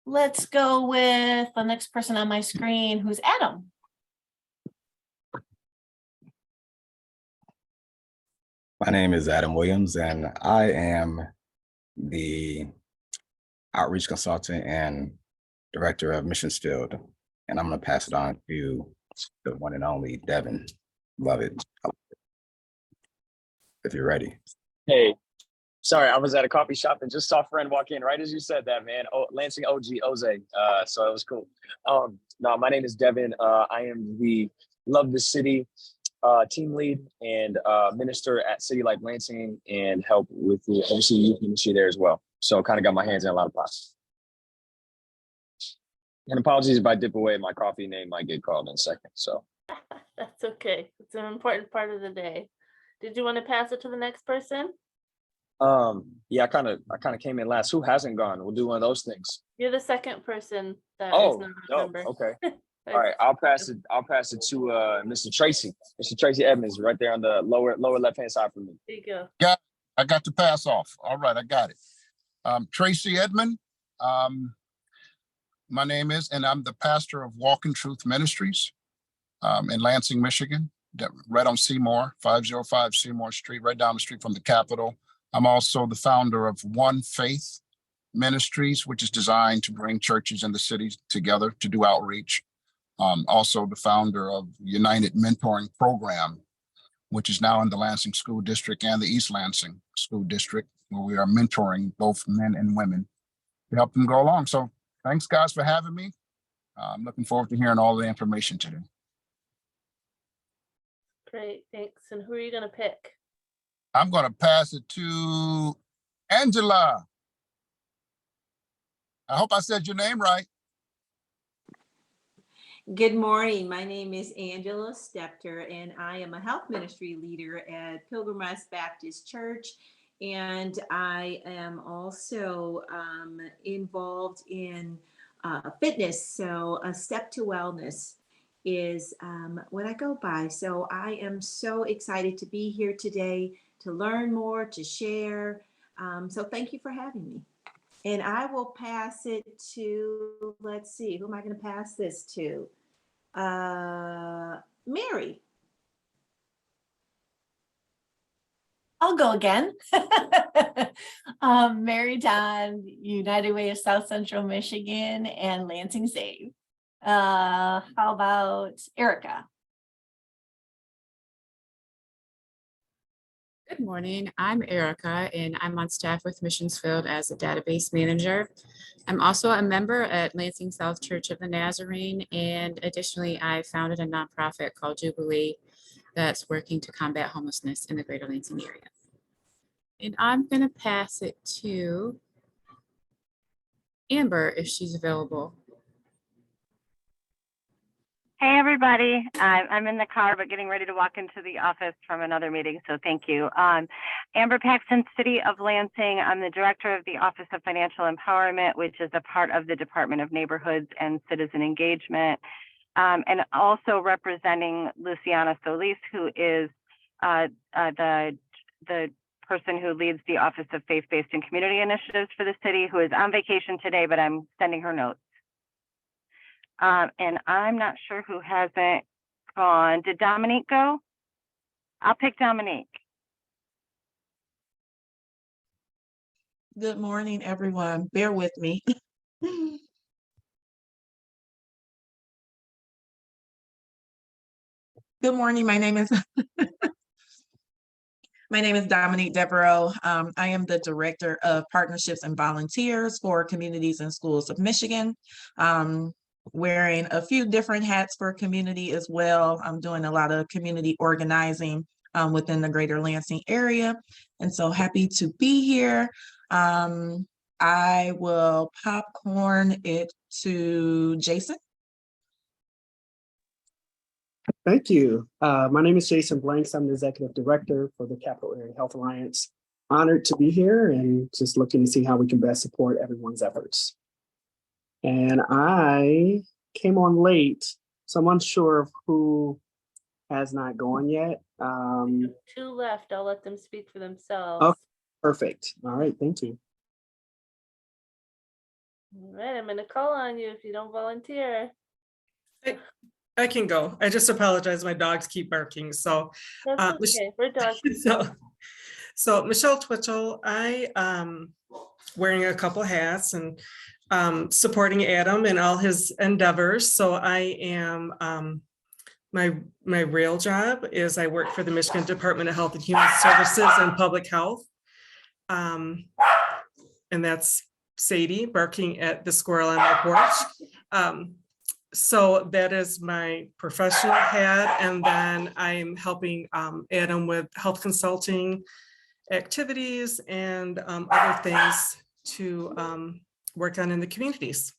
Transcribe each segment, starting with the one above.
let's go with the next person on my screen, who's Adam. My name is Adam Williams, and I am the outreach consultant and director of Missions Field. And I'm going to pass it on to the one and only Devin. Love it. If you're ready. Hey, sorry, I was at a coffee shop and just saw a friend walk in right as you said that, man. Oh, Lansing OG Oze. So it was cool. No, my name is Devin. I am the Love the City team lead and minister at City Life Lansing and help with the overseas youth ministry there as well. So kind of got my hands in a lot of pots. And apologies if I dip away, my coffee name might get called in a second. So That's okay. It's an important part of the day. Did you want to pass it to the next person? Yeah, I kind of came in last. Who hasn't gone? We'll do one of those things. You're the second person that is Oh, not a no, member. okay. All right, I'll pass it to Mr. Tracy. Mr. Tracy Edmonds, right there on the lower left-hand side for me. There you go. Yeah, I got to pass off. All right, I got it. Tracy Edmond. My name is, and I'm the pastor of Walk in Truth Ministries in Lansing, Michigan, right on Seymour, 505 Seymour Street, right down the street from the Capitol. I'm also the founder of One Faith Ministries, which is designed to bring churches in the city together to do outreach. Also the founder of United Mentoring Program, which is now in the Lansing School District and the East Lansing School District, where we are mentoring both men and women to help them go along. So thanks, guys, for having me. I'm looking forward to hearing all the information today. Great, thanks. And who are you going to pick? I'm going to pass it to Angela. I hope I said your name right. Good morning. My name is Angela Stepter, and I am a health ministry leader at Pilgrim Rest Baptist Church. And I am also involved in fitness. So a step to wellness is what I go by. So I am so excited to be here today to learn more, to share. So thank you for having me. And I will pass it to, let's see, who am I going to pass this to? Mary. I'll go again. Mary Don, United Way of South Central Michigan and Lansing Save. How about Erica? Good morning, I'm Erica and I'm on staff with Missions Field as a database manager. I'm also a member at Lansing South Church of the Nazarene, and additionally I founded a nonprofit called Jubilee that's working to combat homelessness in the greater Lansing area. And I'm going to pass it to Amber if she's available. Hey, everybody. I'm in the car, but getting ready to walk into the office from another meeting, so thank you. Amber Paxton, City of Lansing. I'm the director of the Office of Financial Empowerment, which is a part of the Department of Neighborhoods and Citizen Engagement, and also representing Luciana Solis, who is the person who leads the Office of Faith-Based and Community Initiatives for the city, who is on vacation today, but I'm sending her notes. And I'm not sure who hasn't gone. Did Dominique go? I'll pick Dominique. Good morning, everyone. Bear with me. Good morning. My name is Dominique Devereaux. I am the Director of Partnerships and Volunteers for Communities and Schools of Michigan. Wearing a few different hats for community as well. I'm doing a lot of community organizing within the greater Lansing area. And so happy to be here. I will popcorn it to Jason. Thank you. My name is Jason Blanks. I'm the Executive Director for the Capital Area Health Alliance. Honored to be here and just looking to see how we can best support everyone's efforts. And I came on late, so I'm unsure of who has not gone yet. Two left. I'll let them speak for themselves. Okay, perfect. All right, thank you. All right, I'm gonna call on you if you don't volunteer. I can go. I just apologize. My dogs keep barking. So, That's okay, we're dog people. so Michelle Twitchell, I wearing a couple hats and supporting Adam in all his endeavors. So I am my real job is I work for the Michigan Department of Health and Human Services and Public Health. And that's Sadie barking at the squirrel on my porch. So that is my professional hat. And then I'm helping Adam with health consulting activities and other things to work on in the communities.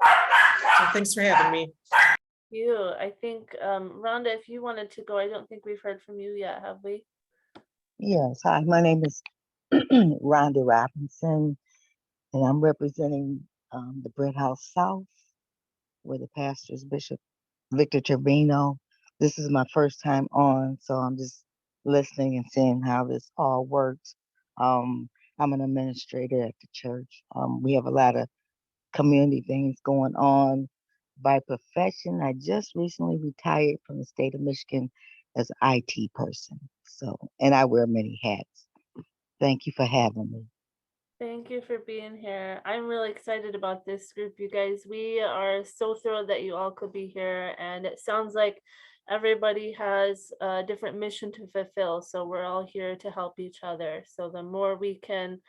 So thanks for having me. I think, Rhonda, if you wanted to go, I don't think we've heard from you yet, have we? Yes, hi, my name is Rhonda Robinson, and I'm representing the Bread House South, where the pastor is Bishop Victor Trevino. This is my first time on, so I'm just listening and seeing how this all works. I'm an administrator at the church. We have a lot of community things going on. By profession, I just recently retired from the state of Michigan as an IT person. So, and I wear many hats. Thank you for having me. Thank you for being here. I'm really excited about this group, you guys. We are so thrilled that you all could be here, and it sounds like everybody has a different mission to fulfill. So we're all here to help each other. So the more we can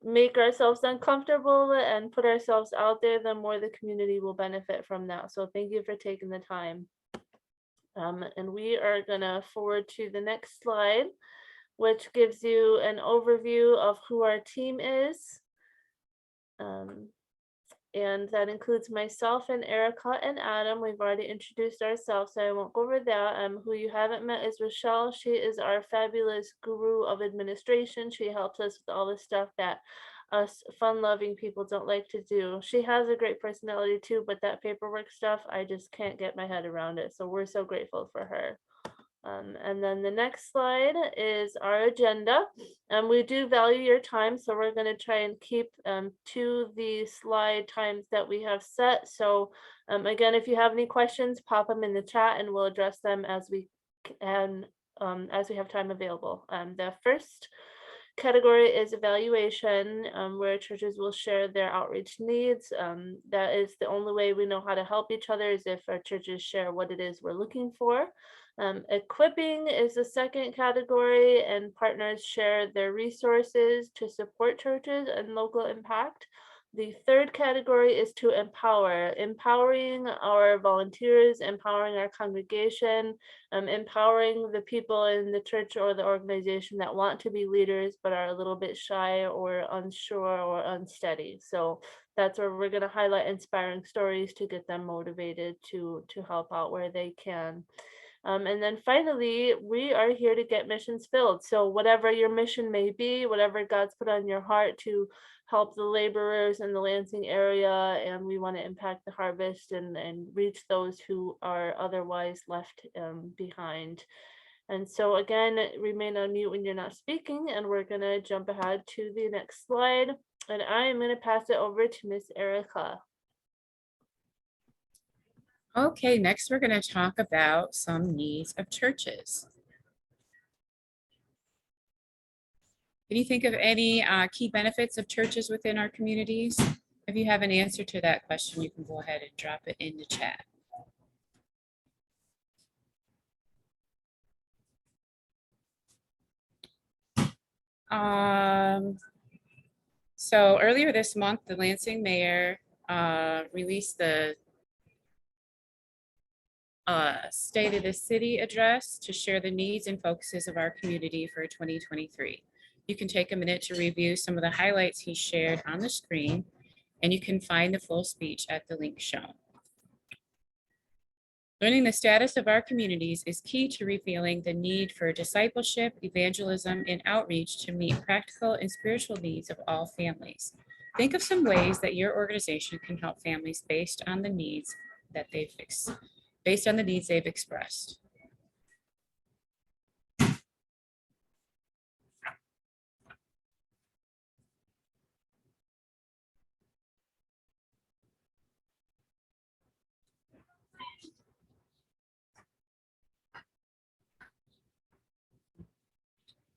make ourselves uncomfortable and put ourselves out there, the more the community will benefit from that. So thank you for taking the time. And we are gonna forward to the next slide, which gives you an overview of who our team is. And that includes myself and Erica and Adam. We've already introduced ourselves, so I won't go over that. Who you haven't met is Rochelle. She is our fabulous guru of administration. She helps us with all the stuff that us fun-loving people don't like to do. She has a great personality too, but that paperwork stuff, I just can't get my head around it. So we're so grateful for her. And then the next slide is our agenda. We do value your time, so we're going to try and keep to the slide times that we have set. So again, if you have any questions, pop them in the chat and we'll address them as we can, as we have time available. The first category is evaluation, where churches will share their outreach needs. That is the only way we know how to help each other, is if our churches share what it is we're looking for. Equipping is the second category, and partners share their resources to support churches and local impact. The third category is to empower, empowering our volunteers, empowering our congregation, empowering the people in the church or the organization that want to be leaders but are a little bit shy or unsure or unsteady. So that's where we're going to highlight inspiring stories to get them motivated to help out where they can. And then finally, we are here to get missions filled. So whatever your mission may be, whatever God's put on your heart to help the laborers in the Lansing area, and we want to impact the harvest and reach those who are otherwise left behind. And so again, remain on mute when you're not speaking, and we're going to jump ahead to the next slide. And I am going to pass it over to Miss Erica. Okay, next we're going to talk about some needs of churches. Can you think of any key benefits of churches within our communities? If you have an answer to that question, you can go ahead and drop it in the chat. So earlier this month, the Lansing mayor released the State of the City address to share the needs and focuses of our community for 2023. You can take a minute to review some of the highlights he shared on the screen, and you can find the full speech at the link shown. Learning the status of our communities is key to revealing the need for discipleship, evangelism, and outreach to meet practical and spiritual needs of all families. Think of some ways that your organization can help families based on the needs that they've expressed.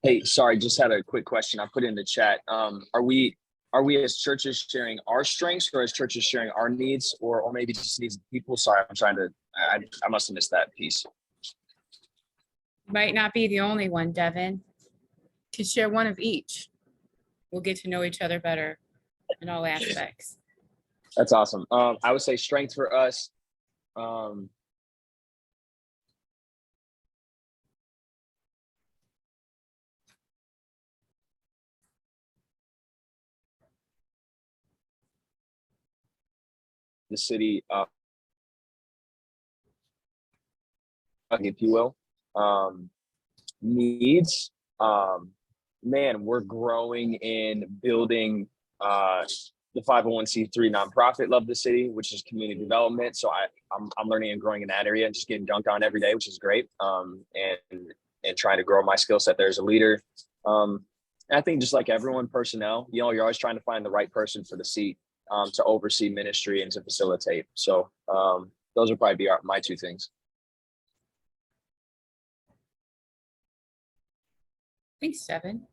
Hey, sorry, just had a quick question. I put in the chat. Are we as churches sharing our strengths, or as churches sharing our needs, or maybe just needs of people? Sorry, I'm trying to. I must have missed that piece. Might not be the only one, Devin. Could share one of each. We'll get to know each other better in all aspects. That's awesome. I would say strength for us. The city, if you will, needs. Man, we're growing in building the 501c3 nonprofit Love the City, which is community development. So I'm learning and growing in that area and just getting dunked on every day, which is great. And trying to grow my skill set there as a leader. And I think just like everyone, personnel, you're always trying to find the right person for the seat to oversee ministry and to facilitate. So those would probably be my two things. Thanks, Devin.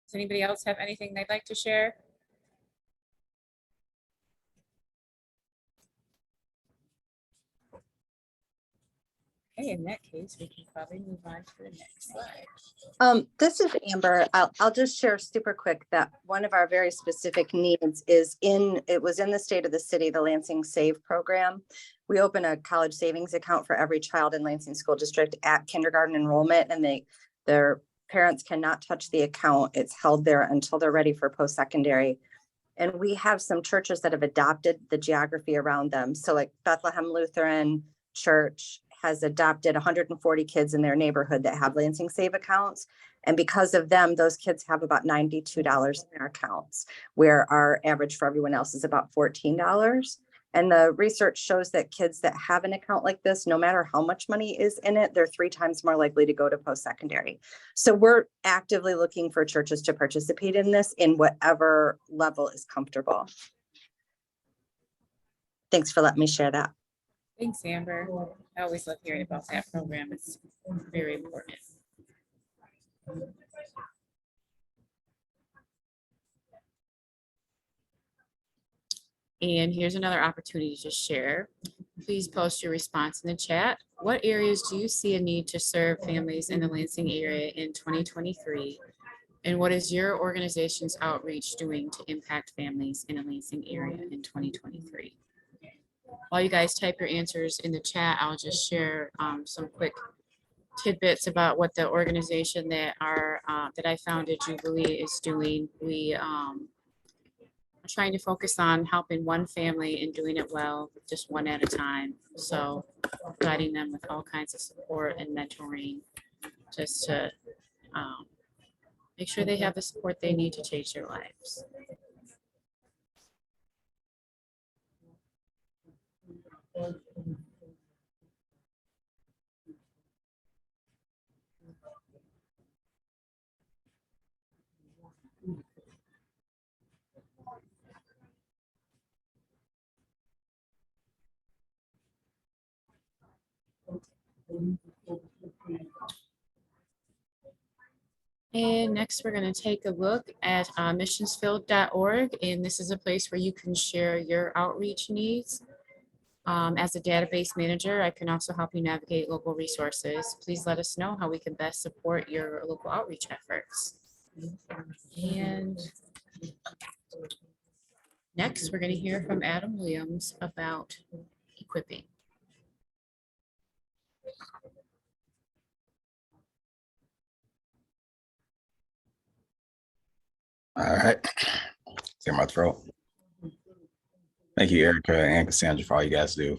Does anybody else have anything they'd like to share? Okay, in that case, we can probably move on to the next slide. This is Amber. I'll just share super quick that one of our very specific needs is it was in the state of the city, the Lansing Save program. We open a college savings account for every child in Lansing School District at kindergarten enrollment, and their parents cannot touch the account. It's held there until they're ready for post-secondary. And we have some churches that have adopted the geography around them. So like Bethlehem Lutheran Church has adopted 140 kids in their neighborhood that have Lansing Save accounts. And because of them, those kids have about $92 in their accounts, where our average for everyone else is about $14. And the research shows that kids that have an account like this, no matter how much money is in it, they're 3 times more likely to go to post-secondary. So we're actively looking for churches to participate in this in whatever level is comfortable. Thanks for letting me share that. Thanks, Amber. I always love hearing about that program. It's very important. And here's another opportunity to share. Please post your response in the chat. What areas do you see a need to serve families in the Lansing area in 2023? And what is your organization's outreach doing to impact families in the Lansing area in 2023? While you guys type your answers in the chat, I'll just share some quick tidbits about what the organization that I founded, Jubilee, is doing. We are trying to focus on helping one family and doing it well, just one at a time. So providing them with all kinds of support and mentoring, just to make sure they have the support they need to change their lives. And next, we're going to take a look at missionsfield.org, and this is a place where you can share your outreach needs. As a database manager, I can also help you navigate local resources. Please let us know how we can best support your local outreach efforts. And next, we're going to hear from Adam Williams about equipping. All right. Clear my throat. Thank you, Erica and Cassandra, for all you guys do.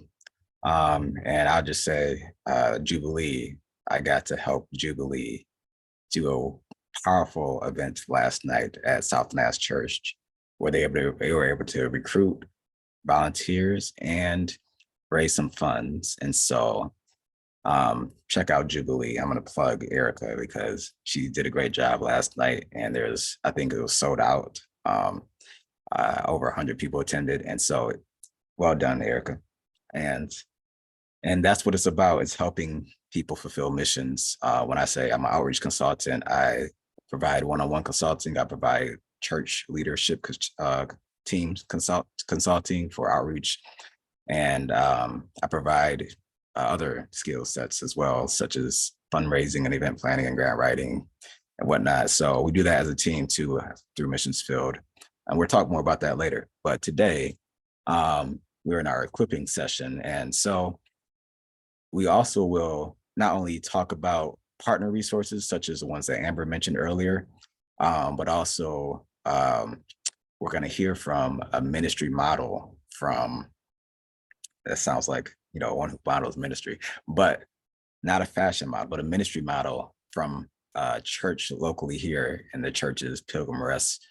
And I'll just say, Jubilee, I got to help Jubilee do a powerful event last night at South Mass Church, where they were able to recruit volunteers and raise some funds. And so check out Jubilee. I'm going to plug Erica because she did a great job last night, and I think it was sold out. Over 100 people attended, and so well done, Erica. And that's what it's about. It's helping people fulfill missions. When I say I'm an outreach consultant, I provide one-on-one consulting. I provide church leadership teams consulting for outreach. And I provide other skill sets as well, such as fundraising and event planning and grant writing and whatnot. So we do that as a team too through Missions Field. And we'll talk more about that later. But today, we're in our equipping session. And so we also will not only talk about partner resources, such as the ones that Amber mentioned earlier, but also we're going to hear from a ministry model from, that sounds like, one who models ministry, but not a fashion model, but a ministry model from a church locally here in the church's Pilgrim Rest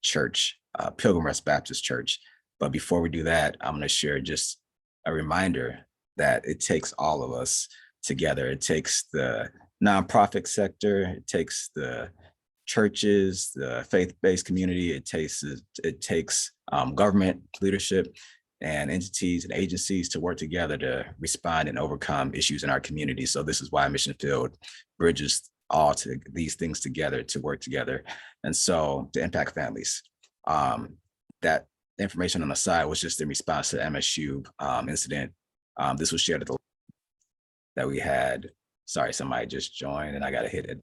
Church, Pilgrim Rest Baptist Church. But before we do that, I'm going to share just a reminder that it takes all of us together. It takes the nonprofit sector, it takes the churches, the faith-based community, it takes government leadership and entities and agencies to work together to respond and overcome issues in our community. So this is why Mission Field bridges all to these things together to work together. And so to impact families. That information on the side was just in response to the MSU incident. This was shared at the that we had. Sorry, somebody just joined and I got to hit it.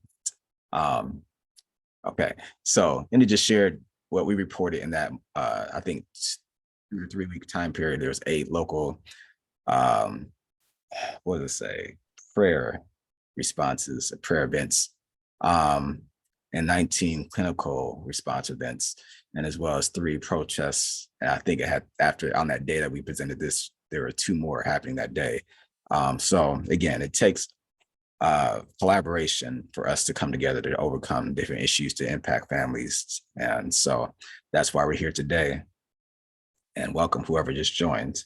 Okay, so and it just shared what we reported in that I think 2 or 3 week time period. There was 8 local, what does it say, prayer responses, prayer events, and 19 clinical response events, and as well as 3 protests. And I think it had, after on that day that we presented this, there were 2 more happening that day. So again, it takes collaboration for us to come together to overcome different issues to impact families. And so that's why we're here today. And welcome whoever just joined.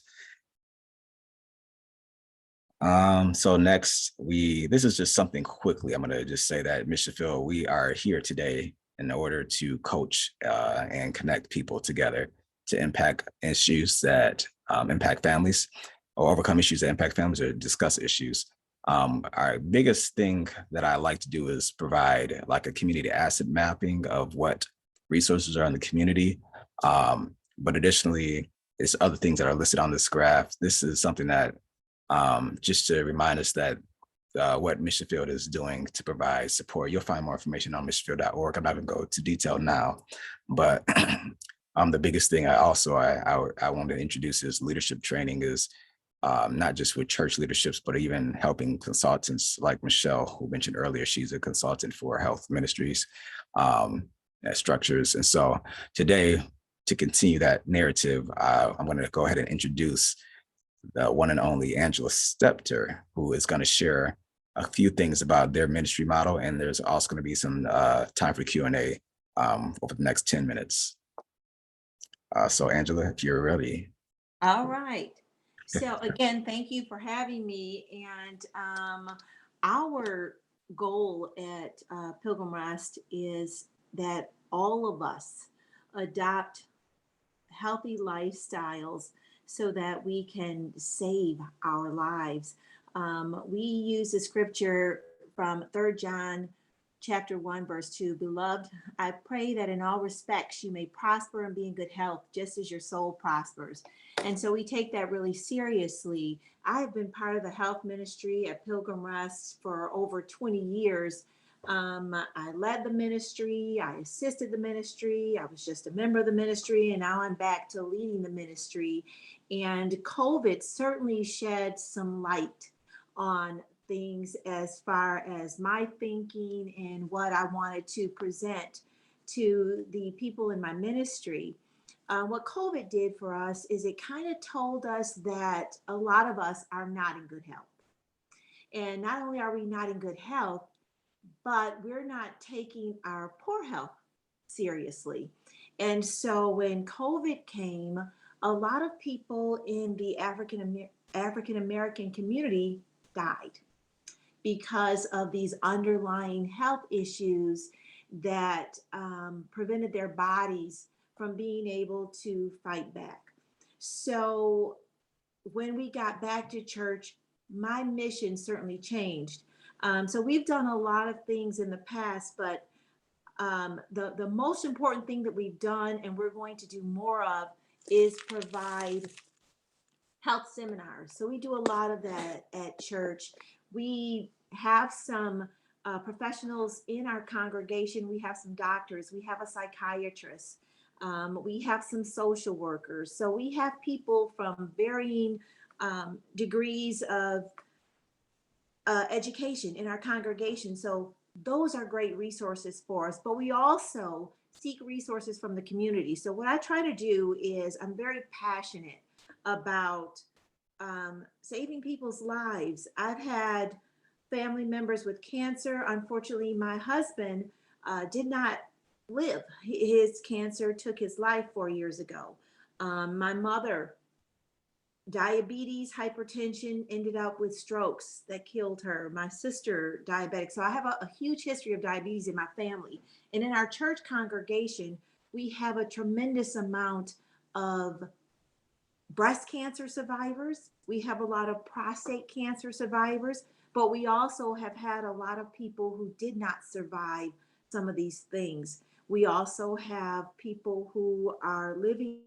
So next, this is just something quickly. I'm going to just say that Mission Field, we are here today in order to coach and connect people together to impact issues that impact families, or overcome issues that impact families, or discuss issues. Our biggest thing that I like to do is provide like a community asset mapping of what resources are in the community. But additionally, it's other things that are listed on this graph. This is something that just to remind us that what Mission Field is doing to provide support. You'll find more information on missionfield.org. I'm not going to go to detail now, but the biggest thing I want to introduce is leadership training is not just with church leaderships, but even helping consultants like Michelle, who mentioned earlier. She's a consultant for health ministries structures. And so today, to continue that narrative, I'm going to go ahead and introduce the one and only Angela Stepter, who is going to share a few things about their ministry model. And there's also going to be some time for Q&A over the next 10 minutes. So Angela, if you're ready. All right. So again, thank you for having me. And our goal at Pilgrim Rest is that all of us adopt healthy lifestyles so that we can save our lives. We use the scripture from 3 John chapter 1, verse 2. Beloved, I pray that in all respects you may prosper and be in good health, just as your soul prospers. And so we take that really seriously. I've been part of the health ministry at Pilgrim Rest for over 20 years. I led the ministry, I assisted the ministry, I was just a member of the ministry, and now I'm back to leading the ministry. And COVID certainly shed some light on things as far as my thinking and what I wanted to present to the people in my ministry. What COVID did for us is it kind of told us that a lot of us are not in good health. And not only are we not in good health, but we're not taking our poor health seriously. And so when COVID came, a lot of people in the African American community died because of these underlying health issues that prevented their bodies from being able to fight back. So when we got back to church, my mission certainly changed. So we've done a lot of things in the past, but the most important thing that we've done and we're going to do more of is provide health seminars. So we do a lot of that at church. We have some professionals in our congregation. We have some doctors. We have a psychiatrist. We have some social workers. So we have people from varying degrees of education in our congregation. So those are great resources for us. But we also seek resources from the community. So what I try to do is I'm very passionate about saving people's lives. I've had family members with cancer. Unfortunately, my husband did not live. His cancer took his life 4 years ago. My mother, diabetes, hypertension, ended up with strokes that killed her. My sister, diabetic. So I have a huge history of diabetes in my family. And in our church congregation, we have a tremendous amount of breast cancer survivors. We have a lot of prostate cancer survivors, but we also have had a lot of people who did not survive some of these things. We also have people who are living.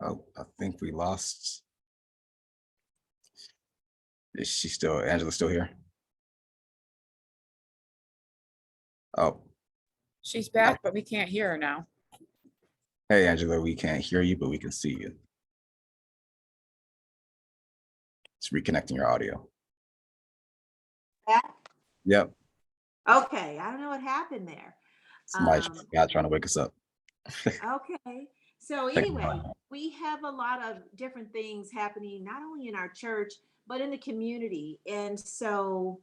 Oh, I think we lost. Is she still, Angela still here? Oh, She's back, but we can't hear her now. hey, Angela, we can't hear you, but we can see you. It's reconnecting your audio. Back? Yep, Okay, I don't know what happened there. somebody got trying to wake us up. Okay. So anyway, we have a lot of different things happening, not only in our church, but in the community. And so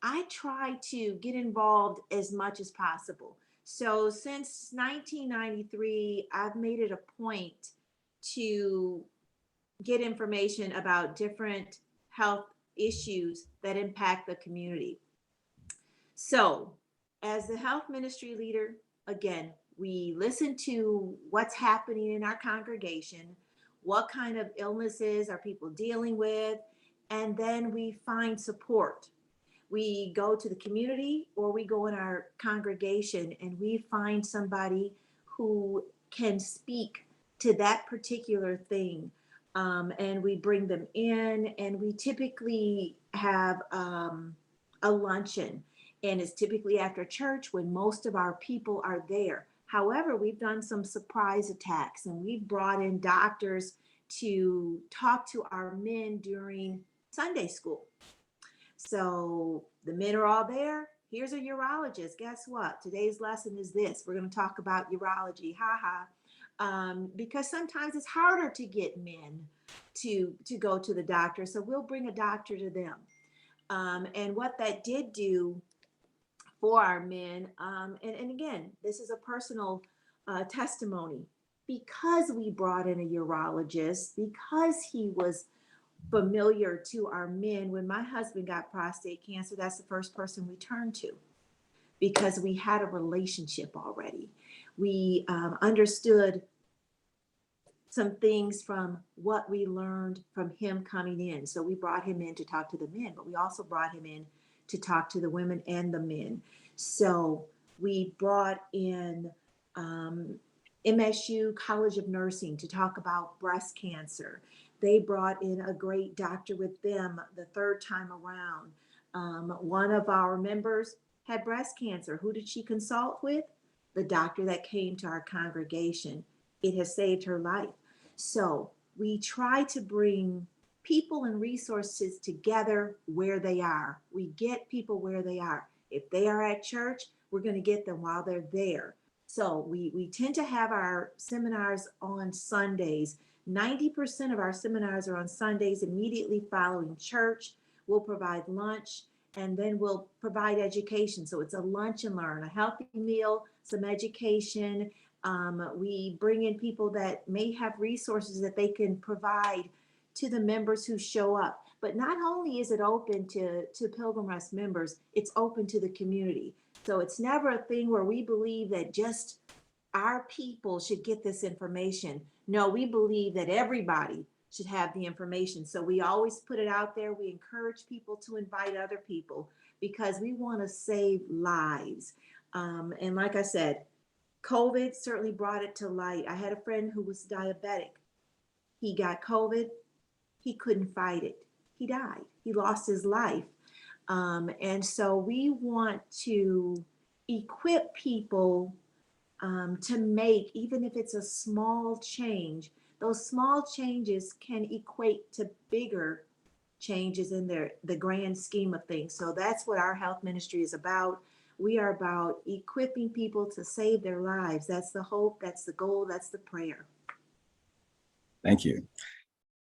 I try to get involved as much as possible. So since 1993, I've made it a point to get information about different health issues that impact the community. So as the health ministry leader, again, we listen to what's happening in our congregation, what kind of illnesses are people dealing with, and then we find support. We go to the community or we go in our congregation and we find somebody who can speak to that particular thing. And we bring them in and we typically have a luncheon, and it's typically after church when most of our people are there. However, we've done some surprise attacks and we've brought in doctors to talk to our men during Sunday school. So the men are all there. Here's a urologist. Guess what? Today's lesson is this. We're going to talk about urology. Because sometimes it's harder to get men to go to the doctor. So we'll bring a doctor to them. And what that did do for our men, and again, this is a personal testimony, because we brought in a urologist, because he was familiar to our men. When my husband got prostate cancer, that's the first person we turned to, because we had a relationship already. We understood some things from what we learned from him coming in. So we brought him in to talk to the men, but we also brought him in to talk to the women and the men. So we brought in MSU College of Nursing to talk about breast cancer. They brought in a great doctor with them the third time around. One of our members had breast cancer. Who did she consult with? The doctor that came to our congregation. It has saved her life. So we try to bring people and resources together where they are. We get people where they are. If they are at church, we're going to get them while they're there. So we tend to have our seminars on Sundays. 90% of our seminars are on Sundays immediately following church. We'll provide lunch and then we'll provide education. So it's a lunch and learn, a healthy meal, some education. We bring in people that may have resources that they can provide to the members who show up. But not only is it open to Pilgrim Rest members, it's open to the community. So it's never a thing where we believe that just our people should get this information. No, we believe that everybody should have the information. So we always put it out there. We encourage people to invite other people because we want to save lives. And like I said, COVID certainly brought it to light. I had a friend who was diabetic. He got COVID. He couldn't fight it. He died. He lost his life. And so we want to equip people to make, even if it's a small change, those small changes can equate to bigger changes in the grand scheme of things. So that's what our health ministry is about. We are about equipping people to save their lives. That's the hope, that's the goal, that's the prayer. Thank you.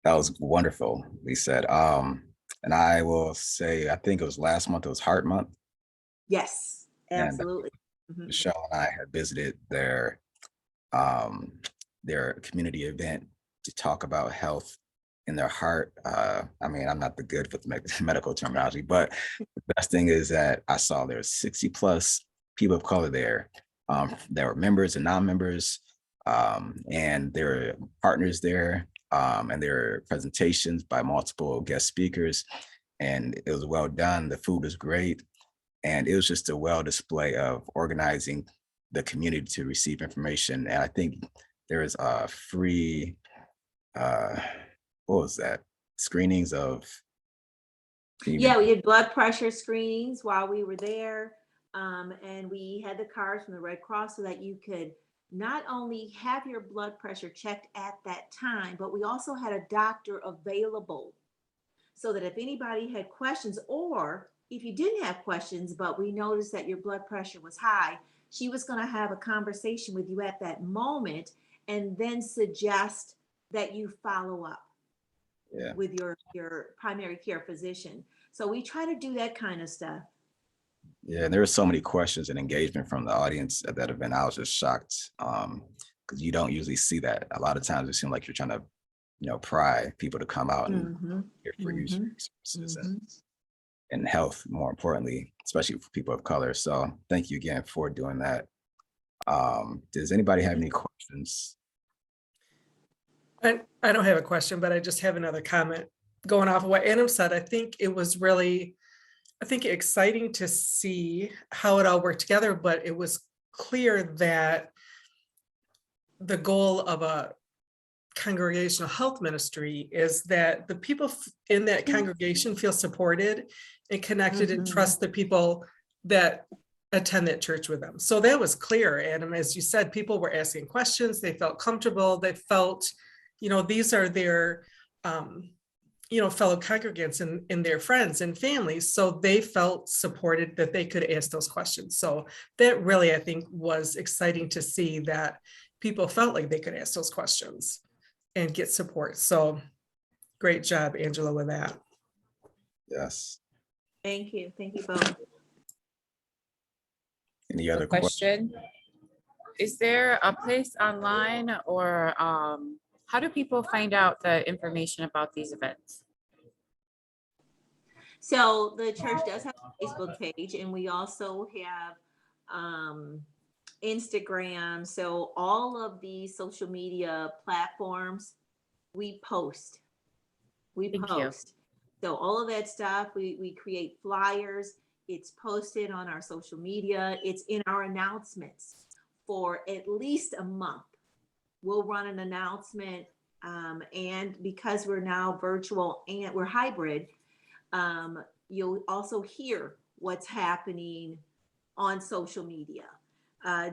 That was wonderful, we said. And I will say, I think it was last month, it was Heart Month. Yes, And absolutely. Mhm. Michelle and I had visited their community event to talk about health in their heart. I mean, I'm not the good with medical terminology, but the best thing is that I saw there were 60 plus people of color there. There were members and non-members, and there were partners there, and there were presentations by multiple guest speakers, and it was well done. The food was great. And it was just a well display of organizing the community to receive information. And I think there is a free, what was that? Screenings of. Yeah, we did blood pressure screenings while we were there. And we had the cards from the Red Cross so that you could not only have your blood pressure checked at that time, but we also had a doctor available so that if anybody had questions, or if you didn't have questions, but we noticed that your blood pressure was high, she was going to have a conversation with you at that moment and then suggest that you follow up with your primary care physician. So we try to do that kind of stuff. Yeah, there were so many questions and engagement from the audience at that event. I was just shocked because you don't usually see that. A lot of times it seems like you're trying to, pry people to come out and get free resources and health, more importantly, especially for people of color. So thank you again for doing that. Does anybody have any questions? I don't have a question, but I just have another comment going off of what Adam said. I think it was really, exciting to see how it all worked together, but it was clear that the goal of a congregational health ministry is that the people in that congregation feel supported and connected and trust the people that attend that church with them. So that was clear, Adam. As you said, people were asking questions. They felt comfortable. They felt, these are their, fellow congregants and their friends and families. So they felt supported that they could ask those questions. So that really, I think, was exciting to see that people felt like they could ask those questions and get support. So great job, Angela, with that. Yes. Thank you. Thank you both. Any other question? Is there a place online or how do people find out the information about these events? So the church does have a Facebook page, and we also have Instagram. So all of the social media platforms, we post. Thank you. So all of that stuff, we create flyers. It's posted on our social media. It's in our announcements for at least a month. We'll run an announcement, and because we're now virtual and we're hybrid, you'll also hear what's happening on social media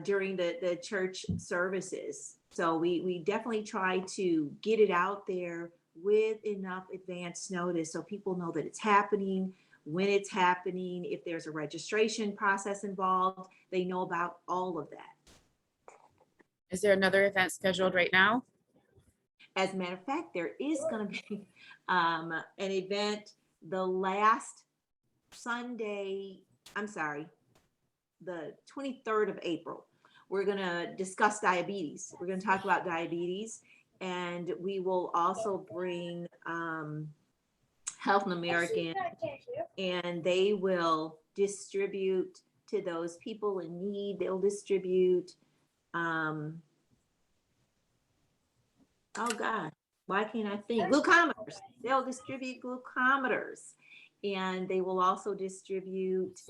during the church services. So we definitely try to get it out there with enough advance notice so people know that it's happening, when it's happening, if there's a registration process involved, they know about all of that. Is there another event scheduled right now? As a matter of fact, there is going to be an event the last Sunday, the 23rd of April. We're going to discuss diabetes. We're going to talk about diabetes, and we will also bring Health in American, and they will distribute to those people in need. They'll distribute Oh God, why can't I think? Glucometers. They'll distribute glucometers, and they will also distribute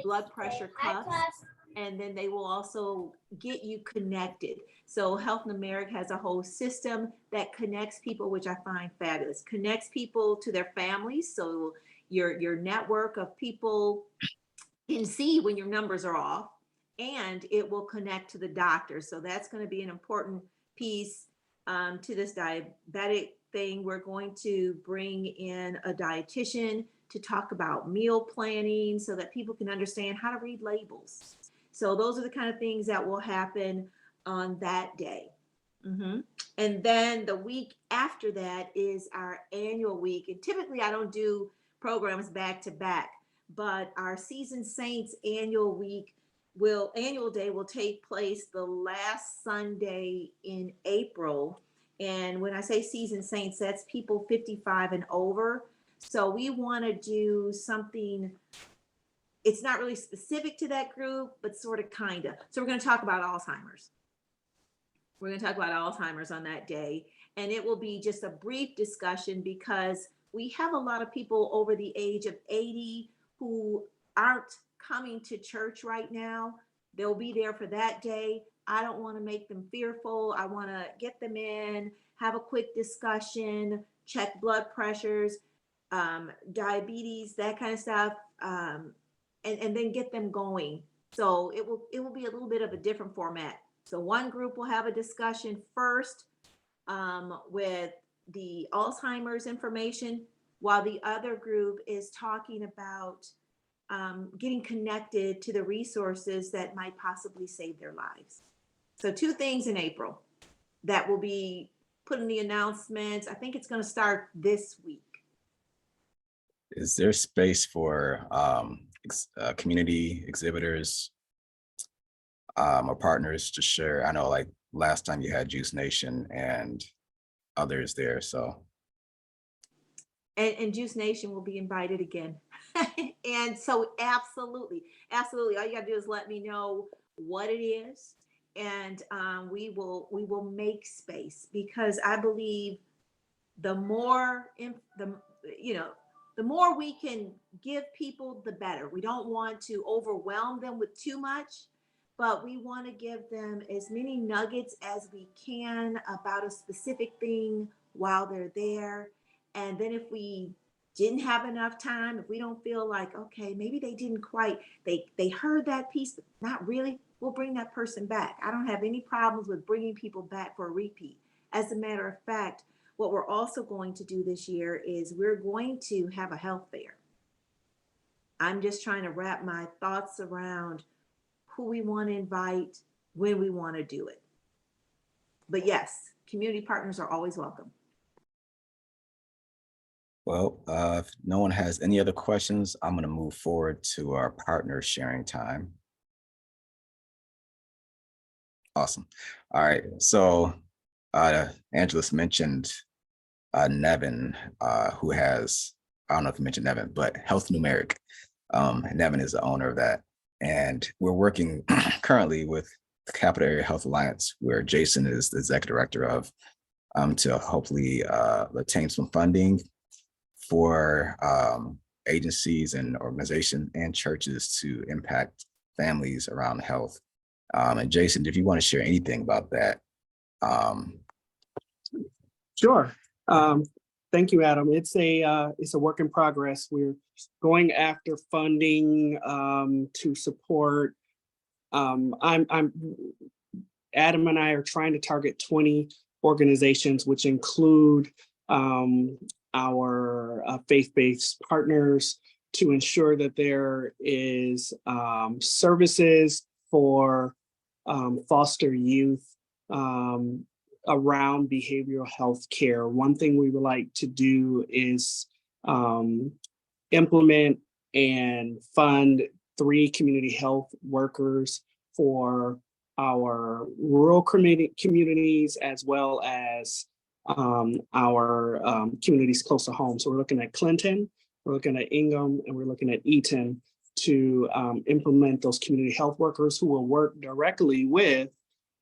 blood pressure cuffs, and then they will also get you connected. So Health Numeric has a whole system that connects people, which I find fabulous. Connects people to their families, so your network of people can see when your numbers are off, and it will connect to the doctor. So that's going to be an important piece to this diabetic thing. We're going to bring in a dietitian to talk about meal planning so that people can understand how to read labels. So those are the kind of things that will happen on that day. And then the week after that is our annual week. And typically I don't do programs back to back, but our Seasoned Saints annual day will take place the last Sunday in April. And when I say Seasoned Saints, that's people 55 and over. So we want to do something, it's not really specific to that group, but sort of kind of. So we're going to talk about Alzheimer's. We're going to talk about Alzheimer's on that day. And it will be just a brief discussion because we have a lot of people over the age of 80 who aren't coming to church right now. They'll be there for that day. I don't want to make them fearful. I want to get them in, have a quick discussion, check blood pressures, diabetes, that kind of stuff, and then get them going. So it will be a little bit of a different format. So one group will have a discussion first with the Alzheimer's information, while the other group is talking about getting connected to the resources that might possibly save their lives. So 2 things in April that will be put in the announcements. I think it's going to start this week. Is there space for community exhibitors or partners to share? I know like last time you had Juice Nation and others there, so. And Juice Nation will be invited again. And so absolutely. All you gotta do is let me know what it is. And we will make space, because I believe the more we can give people, the better. We don't want to overwhelm them with too much, but we want to give them as many nuggets as we can about a specific thing while they're there. And then if we didn't have enough time, if we don't feel like, okay, maybe they didn't quite, they heard that piece, but not really, we'll bring that person back. I don't have any problems with bringing people back for a repeat. As a matter of fact, what we're also going to do this year is we're going to have a health fair. I'm just trying to wrap my thoughts around who we want to invite, when we want to do it. But yes, community partners are always welcome. Well, if no one has any other questions, I'm going to move forward to our partner sharing time. Awesome. All right. So Angelus mentioned Nevin, who has, I don't know if you mentioned Nevin, but Health Numeric. Nevin is the owner of that. And we're working currently with the Capital Area Health Alliance, where Jason is the executive director of, to hopefully obtain some funding for agencies and organizations and churches to impact families around health. And Jason, if you want to share anything about that. Sure. Thank you, Adam. It's a work in progress. We're going after funding to support. Adam and I are trying to target 20 organizations, which include our faith-based partners, to ensure that there is services for foster youth around behavioral health care. One thing we would like to do is implement and fund 3 community health workers for our rural communities, as well as our communities close to home. So we're looking at Clinton, we're looking at Ingham, and we're looking at Eaton to implement those community health workers who will work directly with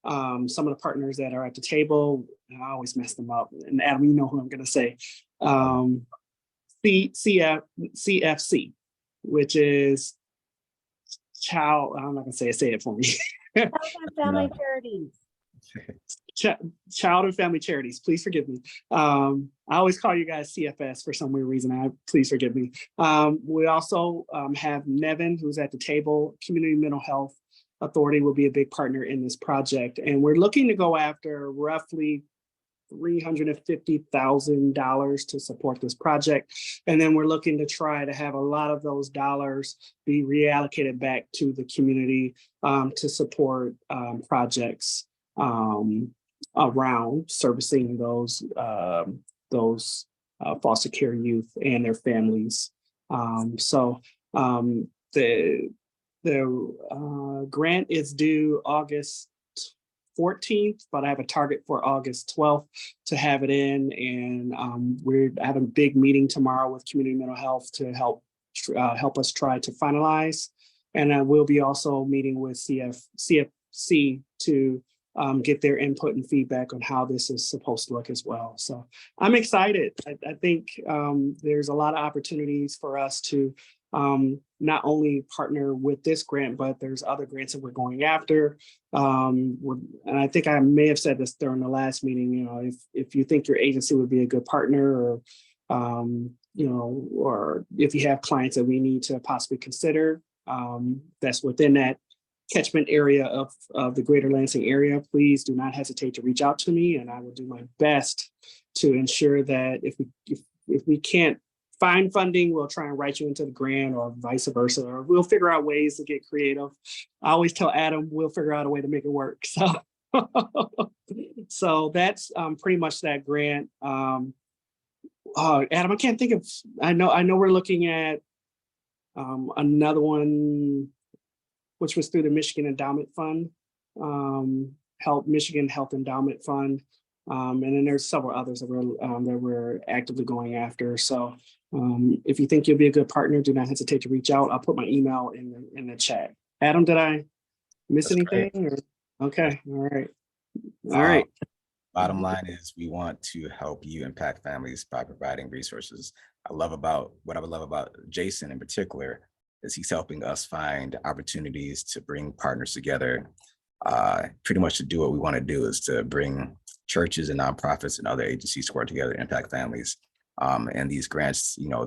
some of the partners that are at the table. And I always mess them up. And Adam, you know who I'm going to say. CFC, which is child. I'm not going to say it for me. Family charities. Child and Family Charities. Please forgive me. I always call you guys CFS for some weird reason. Please forgive me. We also have Nevin, who's at the table. Community Mental Health Authority will be a big partner in this project, and we're looking to go after roughly $350,000 to support this project. And then we're looking to try to have a lot of those dollars be reallocated back to the community to support projects around servicing those foster care youth and their families. The grant is due August 14th, but I have a target for August 12th to have it in. And we're having a big meeting tomorrow with Community Mental Health to help us try to finalize. And we'll be also meeting with CFC to get their input and feedback on how this is supposed to look as well. So I'm excited. I think there's a lot of opportunities for us to not only partner with this grant, but there's other grants that we're going after. And I think I may have said this during the last meeting, you know, if you think your agency would be a good partner, or, you know, or if you have clients that we need to possibly consider, that's within that catchment area of the greater Lansing area, please do not hesitate to reach out to me, and I will do my best to ensure that if we can't find funding, we'll try and write you into the grant, or vice versa, or we'll figure out ways to get creative. I always tell Adam, we'll figure out a way to make it work. So that's pretty much that grant. Adam, I can't think of, I know we're looking at another one, which was through the Michigan Endowment Fund, Michigan Health Endowment Fund. And then there's several others that we're actively going after. So if you think you'll be a good partner, do not hesitate to reach out. I'll put my email in the chat. Adam, did I miss anything? Okay, all right. All right. Bottom line is we want to help you impact families by providing resources. What I love about Jason in particular is he's helping us find opportunities to bring partners together. Pretty much to do what we want to do is to bring churches and nonprofits and other agencies to work together to impact families. And these grants, you know,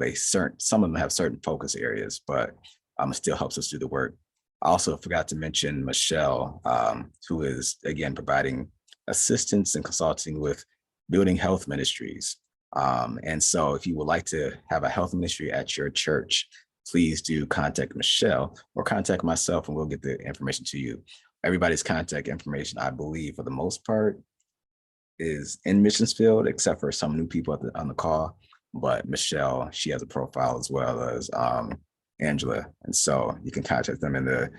some of them have certain focus areas, but it still helps us do the work. I also forgot to mention Michelle, who is again providing assistance and consulting with building health ministries. And so if you would like to have a health ministry at your church, please do contact Michelle or contact myself, and we'll get the information to you. Everybody's contact information, I believe, for the most part, is in Missions Field, except for some new people on the call. But Michelle, she has a profile, as well as Angela. And so you can contact them in the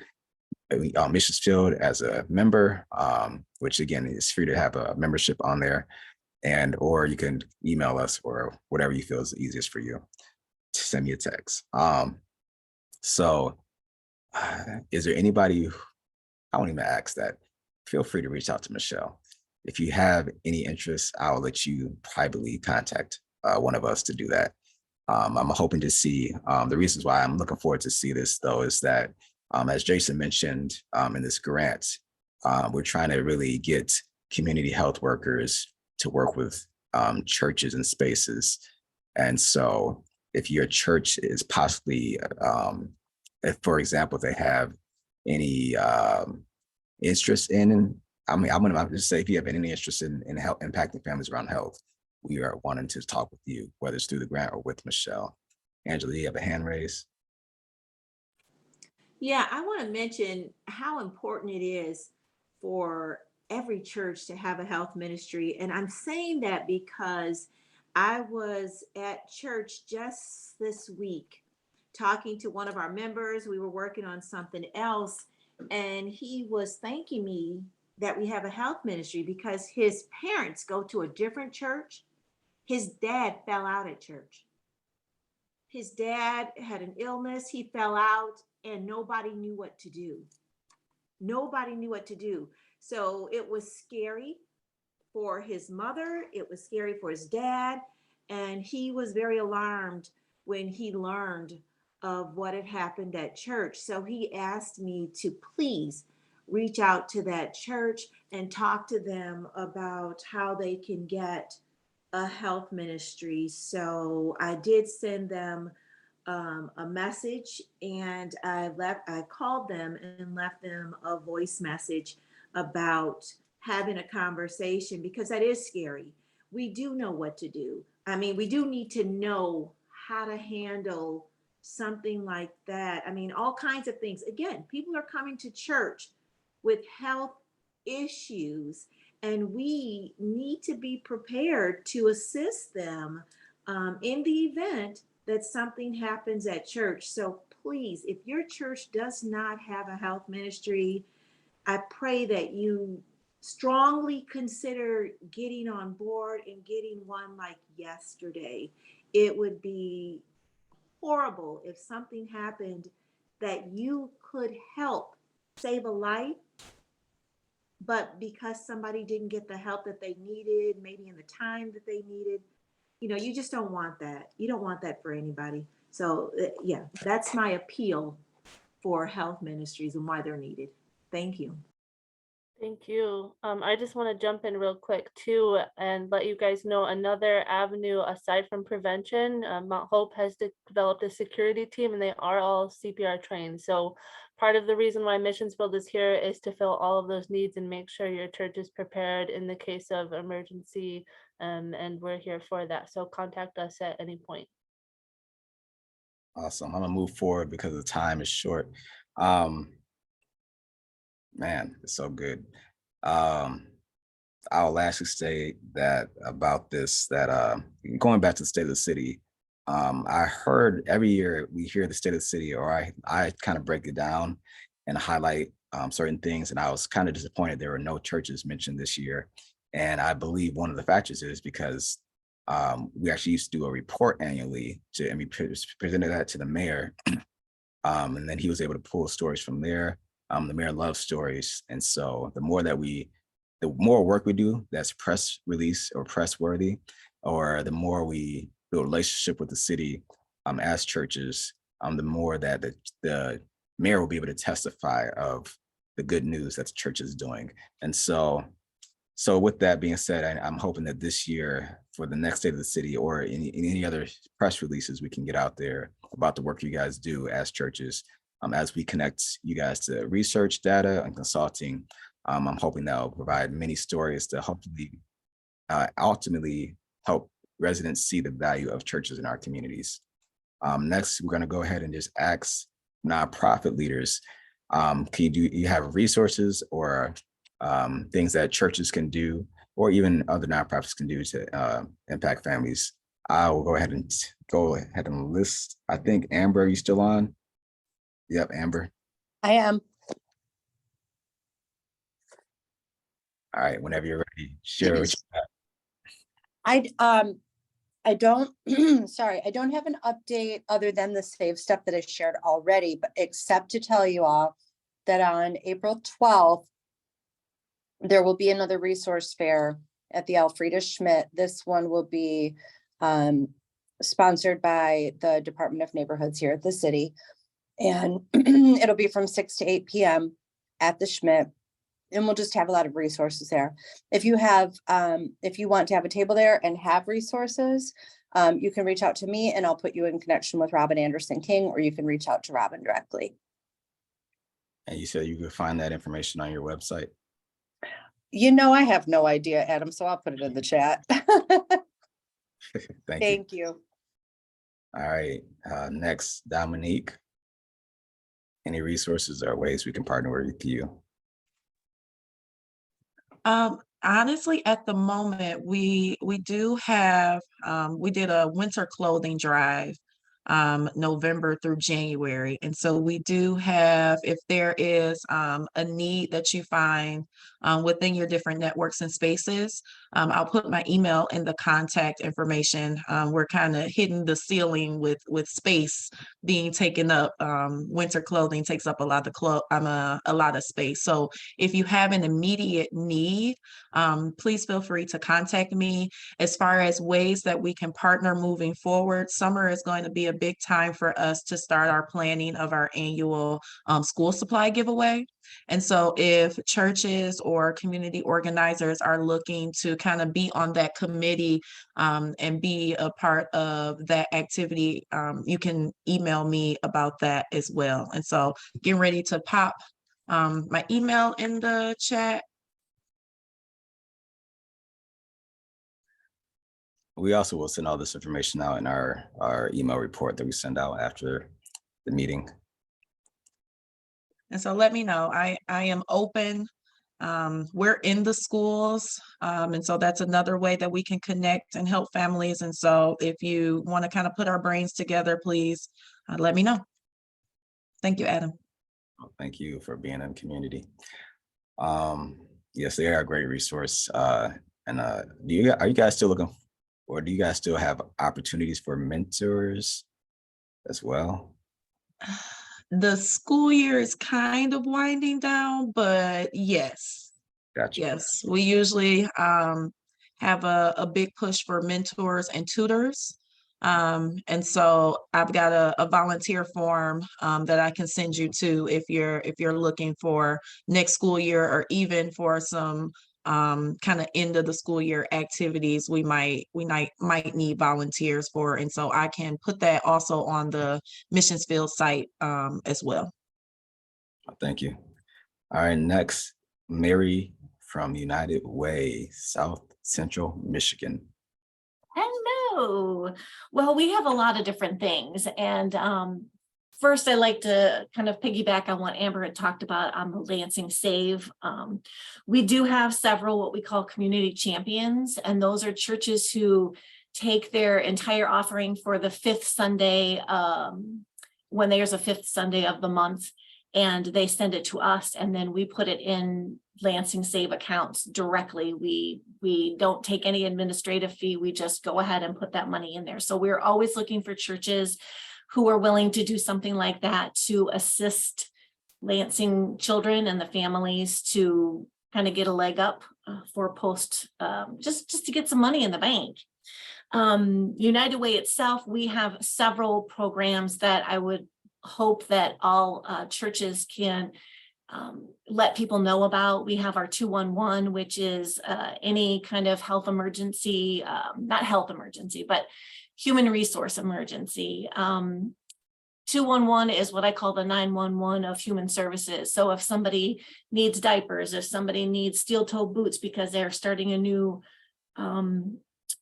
Missions Field as a member, which again is free to have a membership on there. Or you can email us, or whatever you feel is the easiest for you, to send me a text. Is there anybody, I won't even ask that. Feel free to reach out to Michelle. If you have any interest, I'll let you privately contact one of us to do that. I'm hoping to see, the reasons why I'm looking forward to see this, though, is that as Jason mentioned in this grant, we're trying to really get community health workers to work with churches and spaces. And so if your church is possibly, if, for example, they have any interest in, I'm gonna just say, if you have any interest in help impacting families around health, we are wanting to talk with you, whether it's through the grant or with Michelle. Angela, you have a hand raised? Yeah, I want to mention how important it is for every church to have a health ministry. And I'm saying that because I was at church just this week talking to one of our members. We were working on something else, and he was thanking me that we have a health ministry because his parents go to a different church. His dad fell out at church. His dad had an illness, he fell out, and nobody knew what to do. Nobody knew what to do. So it was scary for his mother, it was scary for his dad, and he was very alarmed when he learned of what had happened at church. So he asked me to please reach out to that church and talk to them about how they can get a health ministry. So I did send them a message, and I called them and left them a voice message about having a conversation, because that is scary. We do know what to do. I mean, we do need to know how to handle something like that. I mean, all kinds of things. Again, people are coming to church with health issues, and we need to be prepared to assist them in the event that something happens at church. So please, if your church does not have a health ministry, I pray that you strongly consider getting on board and getting one like yesterday. It would be horrible if something happened that you could help save a life, but because somebody didn't get the help that they needed, maybe in the time that they needed, you just don't want that. You don't want that for anybody. So yeah, that's my appeal for health ministries and why they're needed. Thank you. Thank you. I just want to jump in real quick too and let you guys know another avenue aside from prevention. Mount Hope has developed a security team, and they are all CPR trained. So part of the reason why Missionsfield is here is to fill all of those needs and make sure your church is prepared in the case of emergency. And we're here for that. So contact us at any point. Awesome. I'm gonna move forward because the time is short. Man, it's so good. I'll lastly say that about this, that going back to the state of the city, I heard every year we hear the state of the city, or I kind of break it down and highlight certain things. And I was kind of disappointed there were no churches mentioned this year. And I believe one of the factors is because we actually used to do a report annually and we presented that to the mayor. And then he was able to pull stories from there. The mayor loves stories. And so the more work we do that's press release or press worthy, or the more we build a relationship with the city as churches, the more that the mayor will be able to testify of the good news that the church is doing. And so with that being said, I'm hoping that this year for the next state of the city or any other press releases we can get out there about the work you guys do as churches, as we connect you guys to research, data, and consulting. I'm hoping that will provide many stories to hopefully ultimately help residents see the value of churches in our communities. Next, we're going to go ahead and just ask nonprofit leaders, you have resources or things that churches can do, or even other nonprofits can do to impact families? I will go ahead and list. I think Amber, are you still on? Yep, Amber. I am. All right, whenever you're ready, share what you got. I don't sorry, I don't have an update other than the save stuff that I shared already, but except to tell you all that on April 12th, there will be another resource fair at the Alfreda Schmidt. This one will be sponsored by the Department of Neighborhoods here at the city. And it'll be from 6 to 8 p.m. at the Schmidt. And we'll just have a lot of resources there. If you want to have a table there and have resources, you can reach out to me and I'll put you in connection with Robin Anderson King, or you can reach out to Robin directly. And you said you could find that information on your website? I have no idea, Adam, so I'll put it in the chat. Thank you. All right, next, Dominique. Any resources or ways we can partner with you? Honestly, at the moment, we do have, we did a winter clothing drive November through January. And so we do have, if there is a need that you find within your different networks and spaces, I'll put my email in the contact information. We're kind of hitting the ceiling with space being taken up. Winter clothing takes up a lot of a lot of space. So if you have an immediate need, please feel free to contact me. As far as ways that we can partner moving forward, summer is going to be a big time for us to start our planning of our annual school supply giveaway. And so if churches or community organizers are looking to kind of be on that committee and be a part of that activity, you can email me about that as well. And so getting ready to pop my email in the chat. We also will send all this information out in our email report that we send out after the meeting. And so let me know. I am open. We're in the schools. And so that's another way that we can connect and help families. And so if you want to kind of put our brains together, please let me know. Thank you, Adam. Well, thank you for being in the community. Yes, they are a great resource. Are you guys still looking, or do you guys still have opportunities for mentors as well? The school year is kind of winding down, but yes. Gotcha. Yes, we usually have a big push for mentors and tutors. And so I've got a volunteer form that I can send you to if you're looking for next school year, or even for some kind of end of the school year activities we might need volunteers for. And so I can put that also on the Missions Field site as well. Thank you. All right, next, Mary from United Way, South Central Michigan. Hello. Well, we have a lot of different things. And first, I'd like to kind of piggyback on what Amber had talked about on the Lansing Save. We do have several what we call community champions, and those are churches who take their entire offering for the fifth Sunday, when there's a fifth Sunday of the month, and they send it to us, and then we put it in Lansing Save accounts directly. We don't take any administrative fee. We just go ahead and put that money in there. So we're always looking for churches who are willing to do something like that to assist Lansing children and the families to kind of get a leg up for post, just to get some money in the bank. United Way itself, we have several programs that I would hope that all churches can let people know about. We have our 211, which is any kind of health emergency, not health emergency, but human resource emergency. 211 is what I call the 911 of human services. So if somebody needs diapers, if somebody needs steel-toe boots because they're starting a new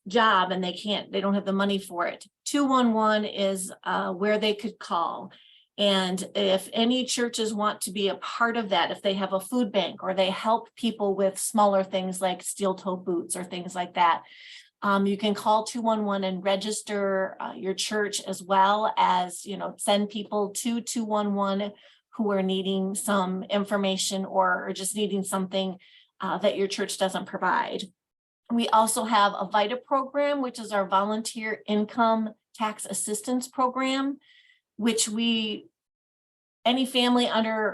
job and they don't have the money for it, 211 is where they could call. And if any churches want to be a part of that, if they have a food bank or they help people with smaller things like steel-toe boots or things like that, you can call 211 and register your church, as well as, send people to 211 who are needing some information or just needing something that your church doesn't provide. We also have a VITA program, which is our volunteer income tax assistance program, which any family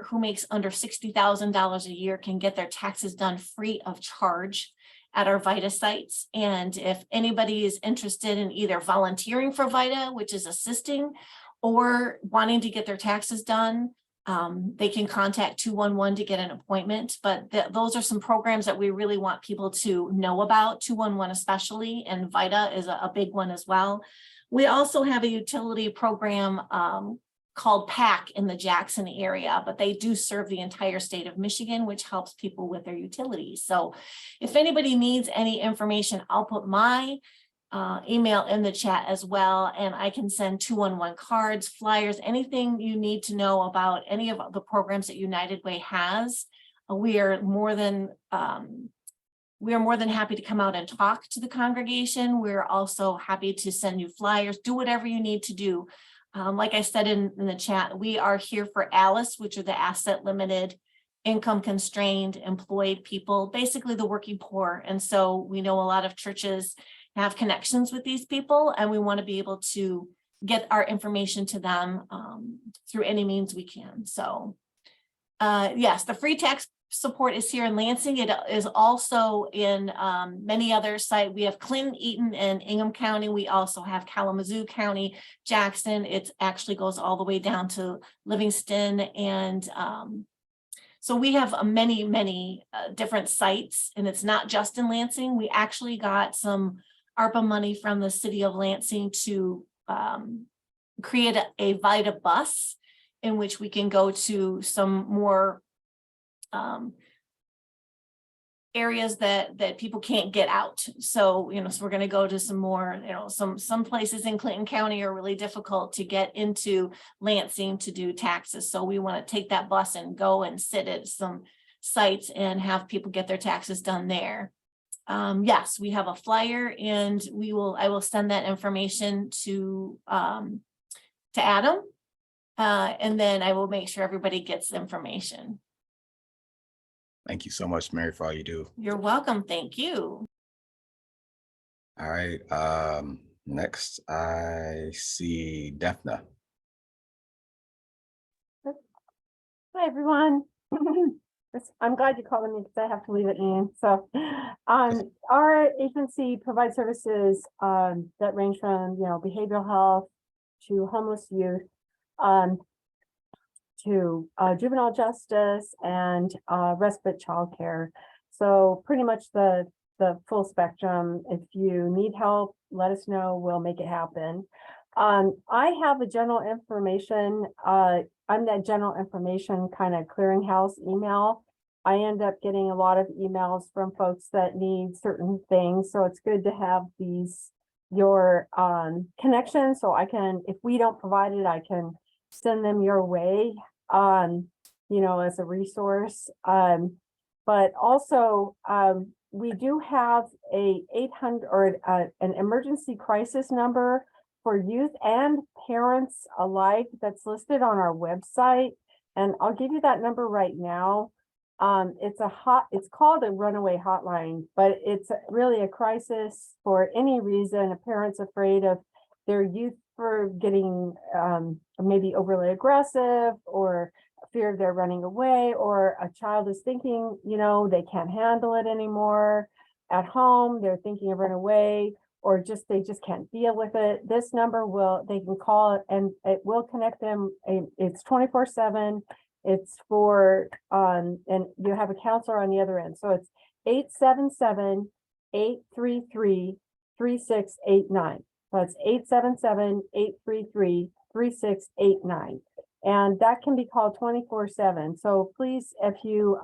who makes under $60,000 a year can get their taxes done free of charge at our VITA sites. And if anybody is interested in either volunteering for VITA, which is assisting, or wanting to get their taxes done, they can contact 211 to get an appointment. But those are some programs that we really want people to know about, 211 especially, and VITA is a big one as well. We also have a utility program called PAC in the Jackson area, but they do serve the entire state of Michigan, which helps people with their utilities. So if anybody needs any information, I'll put my email in the chat as well, and I can send 211 cards, flyers, anything you need to know about any of the programs that United Way has. We are more than happy to come out and talk to the congregation. We're also happy to send you flyers, do whatever you need to do. Like I said in the chat, we are here for ALICE, which are the asset limited income constrained, employed people, basically the working poor. And so we know a lot of churches have connections with these people, and we want to be able to get our information to them through any means we can. So yes, the free tax support is here in Lansing. It is also in many other sites. We have Clinton, Eaton, and Ingham County. We also have Kalamazoo County, Jackson. It actually goes all the way down to Livingston. And so we have many different sites, and it's not just in Lansing. We actually got some ARPA money from the city of Lansing to create a VITA bus in which we can go to some more areas that people can't get out. So, so we're going to go to some more, some places in Clinton County are really difficult to get into Lansing to do taxes. So we want to take that bus and go and sit at some sites and have people get their taxes done there. Yes, we have a flyer, and I will send that information to Adam. And then I will make sure everybody gets the information. Thank you so much, Mary, for all you do. You're welcome. Thank you. All right. Next, I see Defna. Hi, everyone. I'm glad you called me because I have to leave at noon. So our agency provides services that range from, behavioral health to homeless youth, to juvenile justice and respite childcare. So pretty much the full spectrum. If you need help, let us know. We'll make it happen. I have a general information. I'm that general information kind of clearinghouse email. I end up getting a lot of emails from folks that need certain things. So it's good to have your connections. So I can, if we don't provide it, I can send them your way, as a resource. But also we do have a 800 or an emergency crisis number for youth and parents alike that's listed on our website. And I'll give you that number right now. It's called a runaway hotline, but it's really a crisis for any reason. A parent's afraid of their youth for getting maybe overly aggressive, or fear they're running away, or a child is thinking, they can't handle it anymore at home. They're thinking of running away, or they just can't deal with it. This number they can call it and it will connect them. It's 24/7. It's for, and you have a counselor on the other end. So it's 877-833-3689. That's 877-833-3689. And that can be called 24/7. So please, if you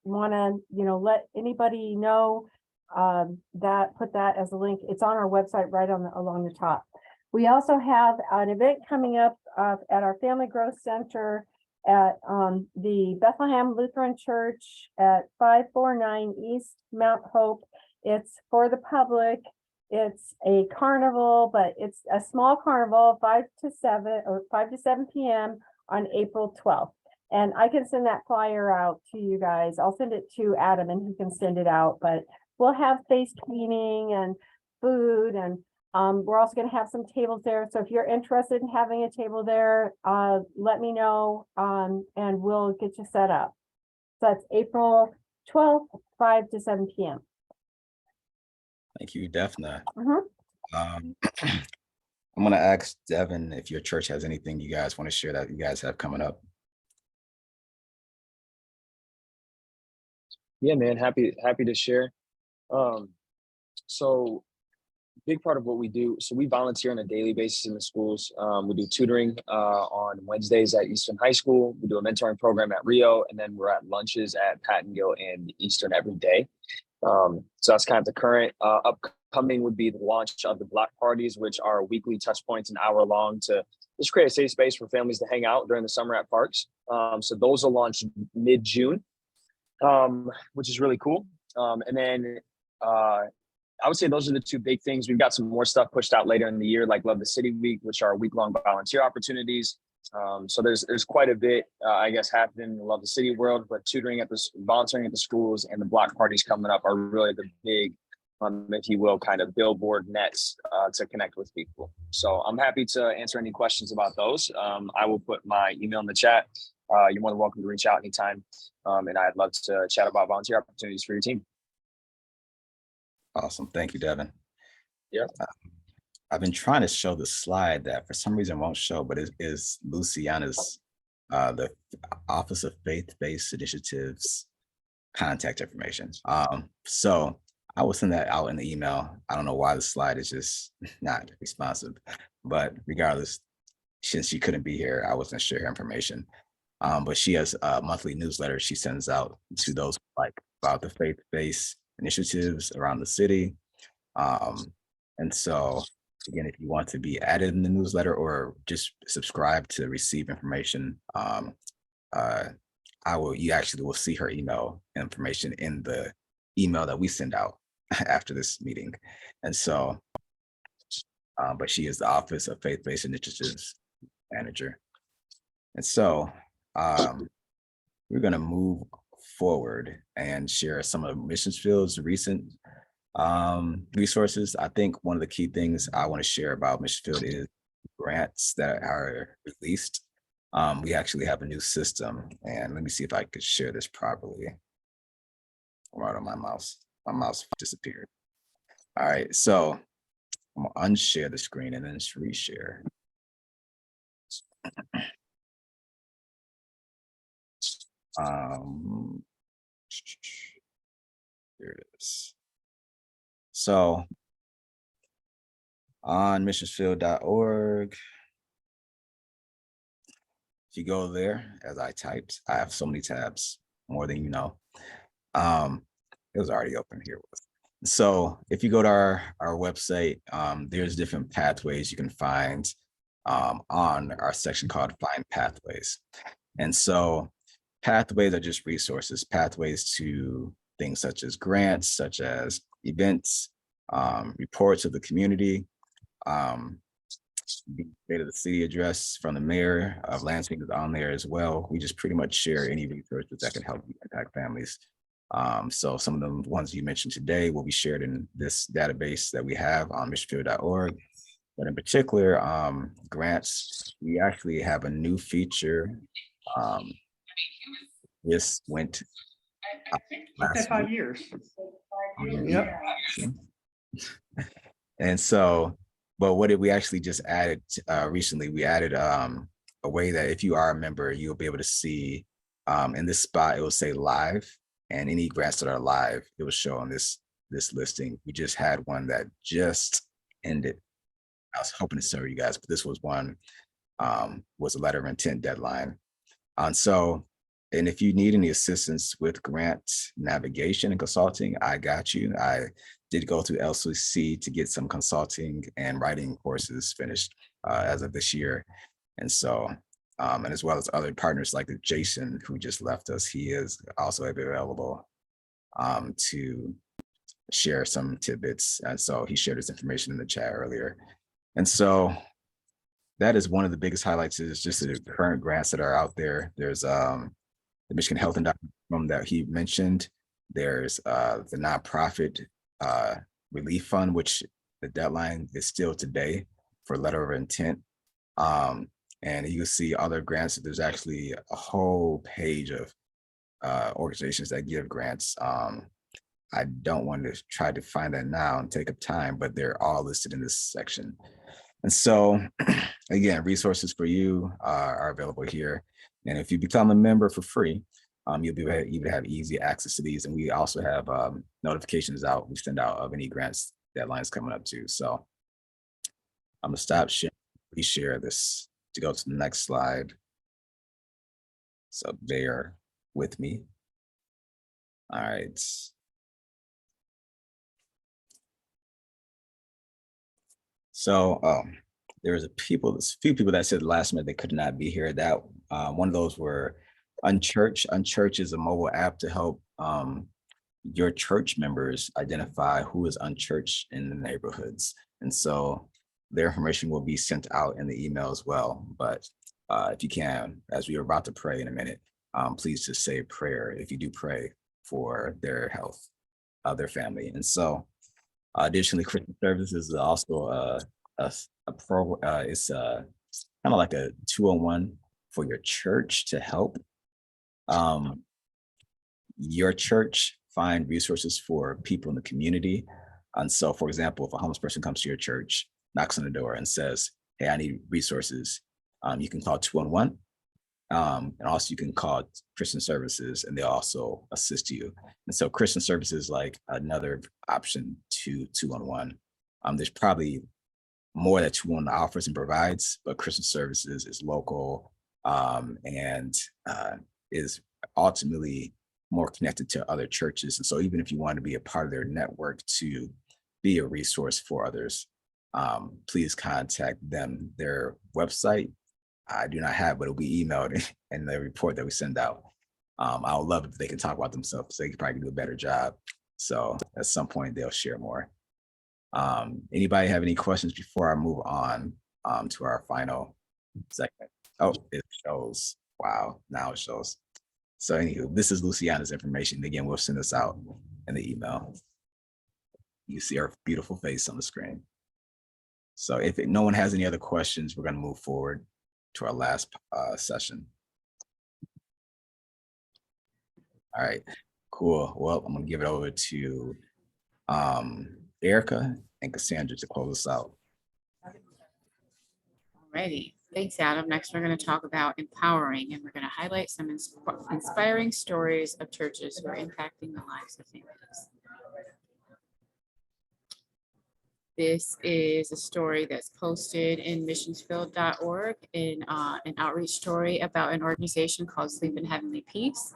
want to, let anybody know put that as a link. It's on our website right along the top. We also have an event coming up at our Family Growth Center at the Bethlehem Lutheran Church at 549 East Mount Hope. It's for the public. It's a carnival, but it's a small carnival, 5 to 7 p.m. on April 12th. And I can send that flyer out to you guys. I'll send it to Adam and he can send it out, but we'll have face cleaning and food, and we're also going to have some tables there. So if you're interested in having a table there, let me know and we'll get you set up. So that's April 12th, 5 to 7 p.m. Thank you, Defna. Mhm. I'm going to ask Devin if your church has anything you guys want to share that you guys have coming up. Yeah, man, happy to share. So big part of what we do, so we volunteer on a daily basis in the schools. We do tutoring on Wednesdays at Eastern High School. We do a mentoring program at Rio, and then we're at lunches at Pattongill and Eastern every day. So that's kind of the current. Upcoming would be the launch of the block parties, which are weekly touch points, an hour long, to just create a safe space for families to hang out during the summer at parks. So those will launch mid-June, which is really cool. And then I would say those are the two big things. We've got some more stuff pushed out later in the year, like Love the City Week, which are week-long volunteer opportunities. So there's quite a bit, I guess, happening in the Love the City world, but tutoring at the volunteering at the schools and the block parties coming up are really the big, if you will, kind of billboard nets to connect with people. So I'm happy to answer any questions about those. I will put my email in the chat. You're more than welcome to reach out anytime. And I'd love to chat about volunteer opportunities for your team. Awesome. Thank you, Devin. Yeah. I've been trying to show the slide that for some reason won't show, but it is Luciana's, the Office of Faith-Based Initiatives contact information. So I will send that out in the email. I don't know why the slide is just not responsive, but regardless, since she couldn't be here, I was gonna share her information. But she has a monthly newsletter she sends out to those like about the faith-based initiatives around the city. And so again, if you want to be added in the newsletter or just subscribe to receive information, you actually will see her email information in the email that we send out after this meeting. And so, but she is the Office of Faith-Based Initiatives Manager. And so we're gonna move forward and share some of Missions Field's recent resources. I think one of the key things I want to share about Mission Field is grants that are released. We actually have a new system, and let me see if I could share this properly. Right on my mouse. My mouse disappeared. All right, so I'm gonna unshare the screen and then just reshare. Here it is. So on missionsfield.org, if you go there, as I typed, I have so many tabs, more than you know. It was already open here. So if you go to our website, there's different pathways you can find on our section called Find Pathways. And so pathways are just resources, pathways to things such as grants, such as events, reports of the community, the State of the City address from the mayor of Lansing is on there as well. We just pretty much share any resources that can help impact families. So some of the ones you mentioned today will be shared in this database that we have on missionfield.org. But in particular, grants, we actually have a new feature. This went last 5 week. years. Yep. And so, but what did we actually just added recently? We added a way that if you are a member, you'll be able to see in this spot, it will say live, and any grants that are live, it will show on this listing. We just had one that just ended. I was hoping to serve you guys, but this was one, was a letter of intent deadline. And if you need any assistance with grant navigation and consulting, I got you. I did go to LCC to get some consulting and writing courses finished as of this year. And so, and as well as other partners like Jason, who just left us, he is also available to share some tidbits. And so he shared his information in the chat earlier. And so that is one of the biggest highlights is just the current grants that are out there. There's the Michigan Health Endowment that he mentioned. There's the nonprofit relief fund, which the deadline is still today for letter of intent. And you see other grants. There's actually a whole page of organizations that give grants. I don't want to try to find that now and take up time, but they're all listed in this section. And so, again, resources for you are available here. And if you become a member for free, you'll be able to have easy access to these. And we also have notifications out. We send out of any grants deadlines coming up too. So I'm gonna stop sharing, reshare this to go to the next slide. So bear with me. All right. So there's a few people that said last minute they could not be here. That one of those were Unchurched. Unchurched is a mobile app to help your church members identify who is unchurched in the neighborhoods. And so their information will be sent out in the email as well. But if you can, as we are about to pray in a minute, please just say a prayer if you do pray for their health, their family. And so additionally, Christian services is also a program. It's kind of like a 201 for your church to help your church find resources for people in the community. And so, for example, if a homeless person comes to your church, knocks on the door and says, "Hey, I need resources," you can call 211. And also you can call Christian services and they'll also assist you. And so Christian services is like another option to 211. There's probably more that 211 offers and provides, but Christian services is local and is ultimately more connected to other churches. And so even if you want to be a part of their network to be a resource for others, please contact them. Their website I do not have, but it'll be emailed in the report that we send out. I would love if they can talk about themselves. They could probably do a better job. So at some point they'll share more. Anybody have any questions before I move on to our final segment? Oh, it shows. Wow, now it shows. So anywho, this is Luciana's information. Again, we'll send this out in the email. You see her beautiful face on the screen. So if no one has any other questions, we're going to move forward to our last session. All right, cool. Well, I'm going to give it over to Erica and Cassandra to close us out. Alrighty, thanks, Adam. Next, we're going to talk about empowering, and we're going to highlight some inspiring stories of churches who are impacting the lives of families. This is a story that's posted in missionsfield.org in an outreach story about an organization called Sleep in Heavenly Peace.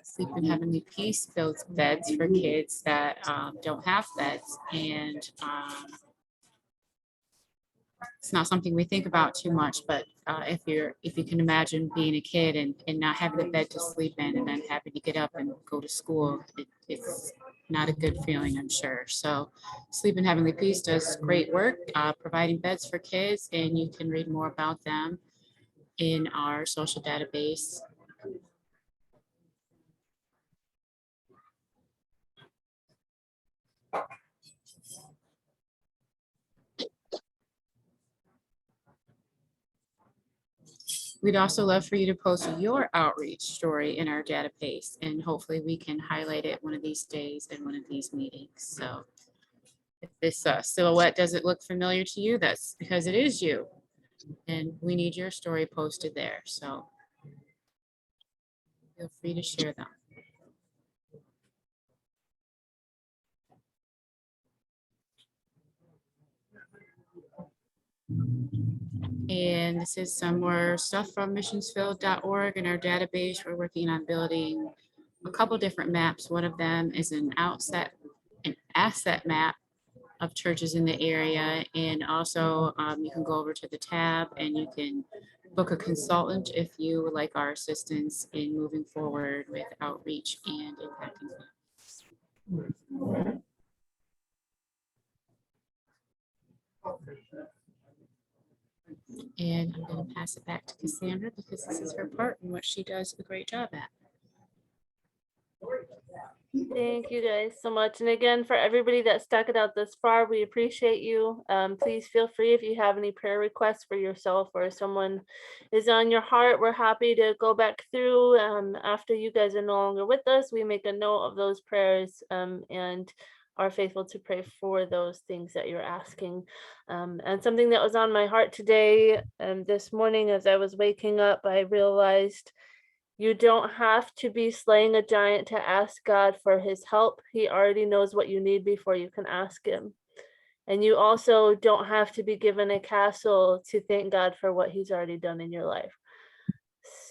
Sleep in Heavenly Peace builds beds for kids that don't have beds, and it's not something we think about too much, but if you can imagine being a kid and not having a bed to sleep in and then having to get up and go to school, it's not a good feeling, I'm sure. So Sleep in Heavenly Peace does great work providing beds for kids, and you can read more about them in our social database. We'd also love for you to post your outreach story in our database, and hopefully we can highlight it one of these days in one of these meetings. So if this silhouette doesn't look familiar to you, that's because it is you. And we need your story posted there. So feel free to share them. And this is some more stuff from missionsfield.org in our database. We're working on building a couple different maps. One of them is an asset map of churches in the area. And also you can go over to the tab and you can book a consultant if you would like our assistance in moving forward with outreach and impacting lives. And I'm going to pass it back to Cassandra because this is her part and what she does a great job at. Thank you guys so much. And again, for everybody that stuck it out this far, we appreciate you. Please feel free if you have any prayer requests for yourself or someone is on your heart. We're happy to go back through after you guys are no longer with us. We make a note of those prayers and are faithful to pray for those things that you're asking. And something that was on my heart today this morning as I was waking up, I realized you don't have to be slaying a giant to ask God for his help. He already knows what you need before you can ask him. And you also don't have to be given a castle to thank God for what he's already done in your life.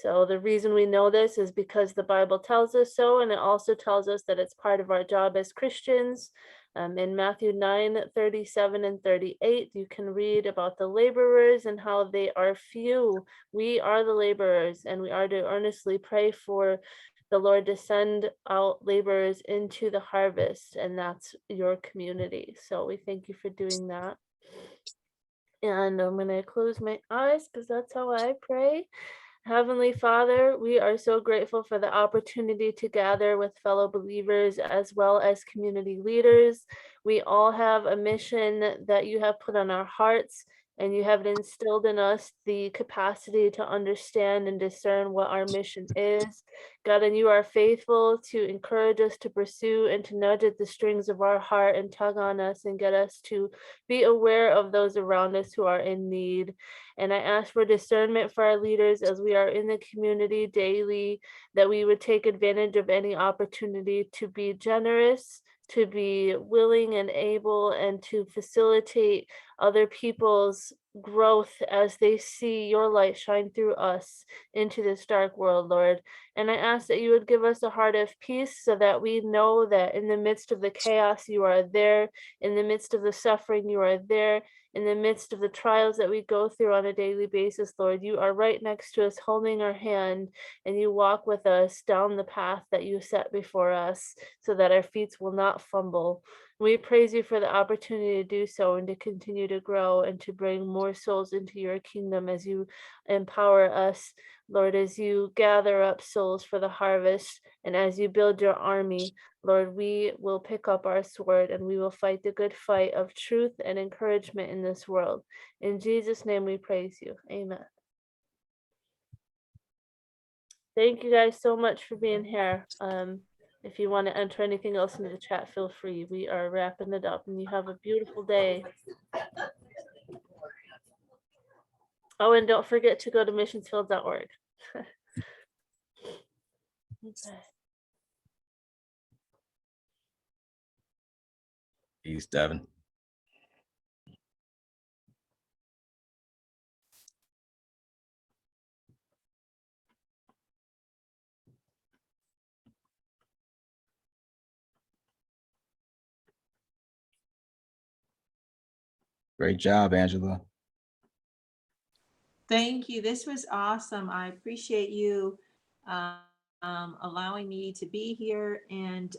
So the reason we know this is because the Bible tells us so, and it also tells us that it's part of our job as Christians. In Matthew 9:37 and 38, you can read about the laborers and how they are few. We are the laborers, and we are to earnestly pray for the Lord to send out laborers into the harvest, and that's your community. So we thank you for doing that. And I'm going to close my eyes because that's how I pray. Heavenly Father, we are so grateful for the opportunity to gather with fellow believers as well as community leaders. We all have a mission that you have put on our hearts, and you have instilled in us the capacity to understand and discern what our mission is. God, and you are faithful to encourage us to pursue and to nudge at the strings of our heart and tug on us and get us to be aware of those around us who are in need. And I ask for discernment for our leaders as we are in the community daily, that we would take advantage of any opportunity to be generous, to be willing and able, and to facilitate other people's growth as they see your light shine through us into this dark world, Lord. And I ask that you would give us a heart of peace so that we know that in the midst of the chaos, you are there. In the midst of the suffering, you are there. In the midst of the trials that we go through on a daily basis, Lord, you are right next to us, holding our hand, and you walk with us down the path that you set before us so that our feet will not fumble. We praise you for the opportunity to do so and to continue to grow and to bring more souls into your kingdom as you empower us, Lord, as you gather up souls for the harvest and as you build your army. Lord, we will pick up our sword and we will fight the good fight of truth and encouragement in this world. In Jesus' name we praise you. Amen. Thank you guys so much for being here. If you want to enter anything else into the chat, feel free. We are wrapping it up and you have a beautiful day. Oh, and don't forget to go to missionsfield.org. Okay. Peace, Devin. Great job, Angela. Thank you. This was awesome. I appreciate you allowing me to be here. And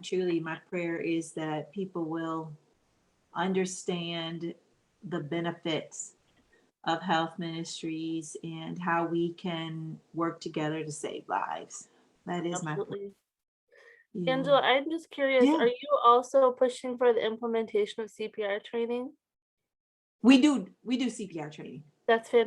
truly, my prayer is that people will understand the benefits of health ministries and how we can work together to save lives. That is Absolutely. my prayer. Angela, I'm just curious, Yeah. are you also pushing for the implementation of CPR training? We do CPR training. That's fantastic.